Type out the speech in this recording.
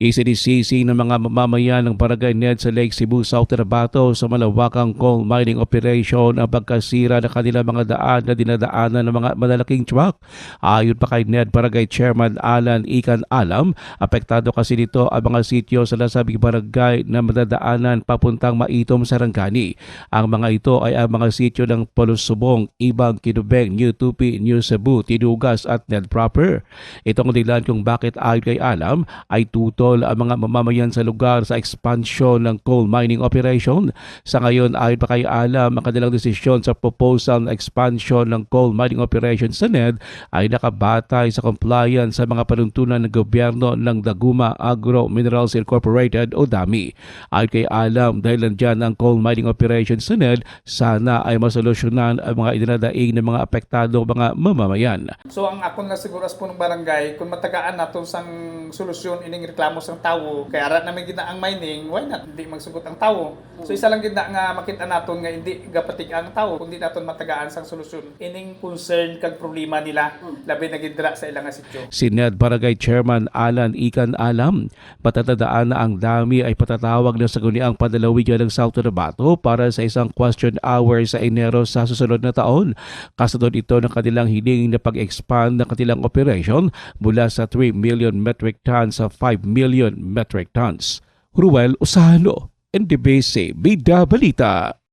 Isinisisi ng mga mamamayan ng Barangay Ned sa Lake Cebu, South Cotabato sa malawakang coal mining operation ang pagkasira ng kanilang mga daan na dinadaanan ng mga malalaking truck. Ayon pa kay Ned Barangay Chairman Alan Ikan Alam, apektado kasi nito ang mga sityo sa nasabing barangay na madadaanan papuntang Maitom, Sarangani. Ang mga ito ay ang mga sityo ng Polusubong, Ibang, Kinubeng, New Tupi, New Cebu, Tinugas at Ned Proper. Itong dahilan kung bakit ayon kay Alam ay tutol ang mga mamamayan sa lugar sa expansion ng coal mining operation. Sa ngayon, ayon pa kay Alam, ang kanilang desisyon sa proposal na expansion ng coal mining operation sa NED ay nakabatay sa compliance sa mga panuntunan ng gobyerno ng Daguma Agro Minerals Incorporated o DAMI. Ayon kay Alam, dahil nandyan ang coal mining operation sa NED, sana ay masolusyonan ang mga idinadaing ng mga apektado mga mamamayan. So ang akong nasiguras po ng barangay, kung matagaan nato sang solusyon ining reklamo sang tawo, kaya ara namin gina ang mining, why not hindi magsugot ang tawo? So isa lang gid na nga makita naton nga hindi gapatig ang tawo, kundi naton matagaan sang solusyon ining concern kag problema nila, labi na gid dira sa ilang sityo. Si NED Barangay Chairman Alan Ikan Alam, patatandaan na ang DAMI ay patatawag na sa guniang panlalawigan ng South Cotabato para sa isang question hour sa Enero sa susunod na taon. Kasunod ito ng kanilang hiling na pag-expand ng kanilang operation mula sa 3 million metric tons sa 5 million metric tons. Ruel Usano, NDBC Bida Balita.